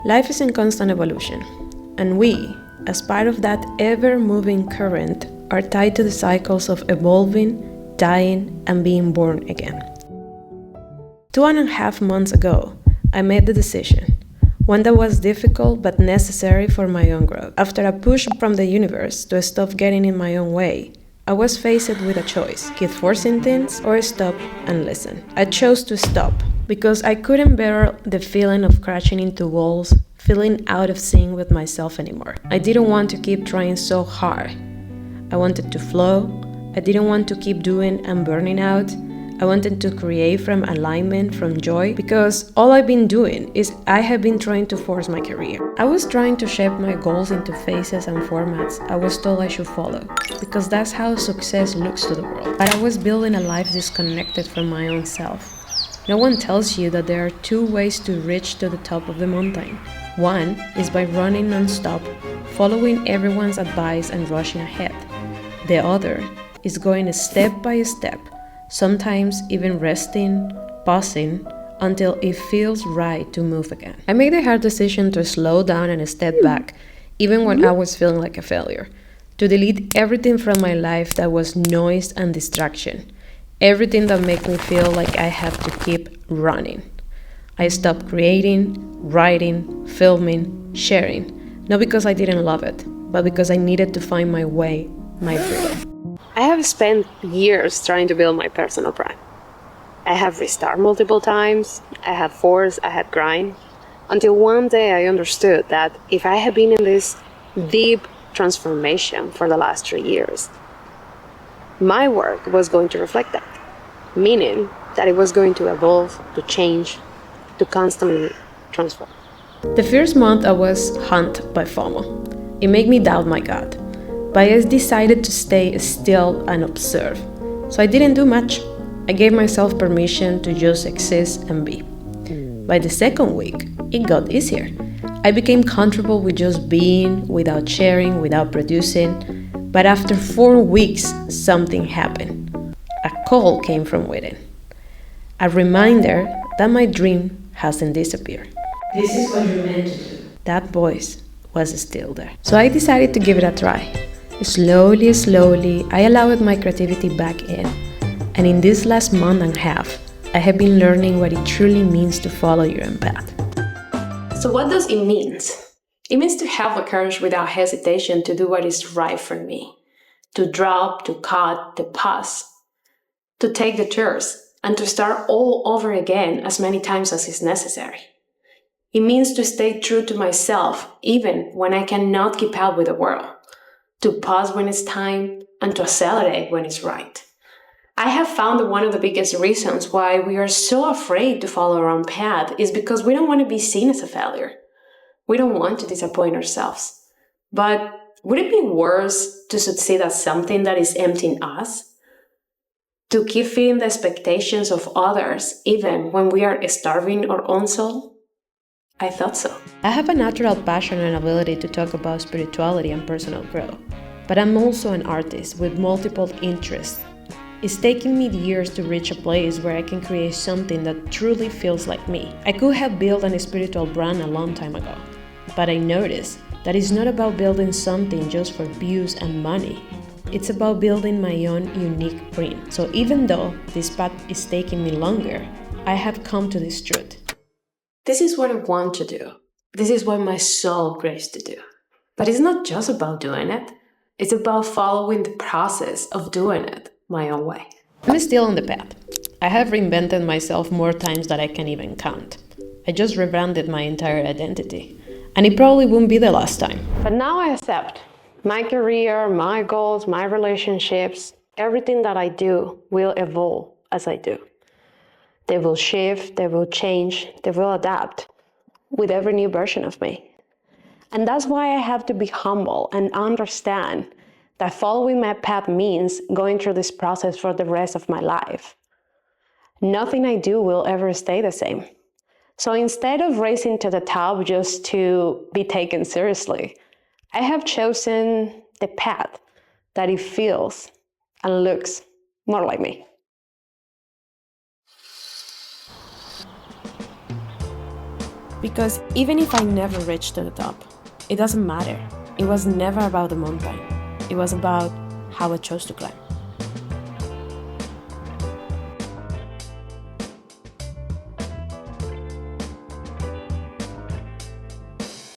Life is in constant evolution, and we, as part of that ever-moving current, are tied to the cycles of evolving, dying, and being born again. 2.5 months ago, I made the decision, one that was difficult but necessary for my own growth. After a push from the universe to stop getting in my own way, I was faced with a choice: keep forcing things or stop and listen. I chose to stop because I couldn't bear the feeling of crashing into walls, feeling out of sync with myself anymore. I didn't want to keep trying so hard. I wanted to flow. I didn't want to keep doing and burning out. I wanted to create from alignment, from joy, because all I've been doing is I have been trying to force my career. I was trying to shape my goals into phases and formats I was told I should follow, because that's how success looks to the world. But I was building a life disconnected from my own self. No one tells you that there are two ways to reach to the top of the mountain. One is by running non-stop, following everyone's advice and rushing ahead. The other is going step by step, sometimes even resting, pausing, until it feels right to move again. I made the hard decision to slow down and step back, even when I was feeling like a failure, to delete everything from my life that was noise and distraction, everything that made me feel like I have to keep running. I stopped creating, writing, filming, sharing, not because I didn't love it, but because I needed to find my way, my freedom. I have spent years trying to build my personal brand. I have restarted multiple times, I have forced, I had grind, until one day I understood that if I had been in this deep transformation for the last 3 years, my work was going to reflect that, meaning that it was going to evolve, to change, to constantly transform. The first month I was haunted by FOMO. It made me doubt my God. But I decided to stay still and observe. So I didn't do much. I gave myself permission to just exist and be. By the second week, it got easier. I became comfortable with just being, without sharing, without producing. But after 4 weeks, something happened. A call came from within. A reminder that my dream hasn't disappeared. This is what you're meant to do. That voice was still there. So I decided to give it a try. Slowly, I allowed my creativity back in. And in this last month and a half, I have been learning what it truly means to follow your own path. So what does it mean? It means to have the courage without hesitation to do what is right for me. To drop, to cut, to pause. To take the tours, and to start all over again as many times as is necessary. It means to stay true to myself, even when I cannot keep up with the world. To pause when it's time, and to accelerate when it's right. I have found that one of the biggest reasons why we are so afraid to follow our own path is because we don't want to be seen as a failure. We don't want to disappoint ourselves. But would it be worse to succeed at something that is emptying us? To keep feeding the expectations of others even when we are starving our own soul? I thought so. I have a natural passion and ability to talk about spirituality and personal growth, but I'm also an artist with multiple interests. It's taken me years to reach a place where I can create something that truly feels like me. I could have built a spiritual brand a long time ago, but I noticed that it's not about building something just for views and money. It's about building my own unique print. So even though this path is taking me longer, I have come to this truth. This is what I want to do. This is what my soul craves to do. But it's not just about doing it. It's about following the process of doing it my own way. I'm still on the path. I have reinvented myself more times than I can even count. I just rebranded my entire identity. And it probably won't be the last time. But now I accept. My career, my goals, my relationships, everything that I do will evolve as I do. They will shift, they will change, they will adapt with every new version of me. And that's why I have to be humble and understand that following my path means going through this process for the rest of my life. Nothing I do will ever stay the same. So instead of racing to the top just to be taken seriously, I have chosen the path that it feels and looks more like me. Because even if I never reached to the top, it doesn't matter. It was never about the mountain. It was about how I chose to climb.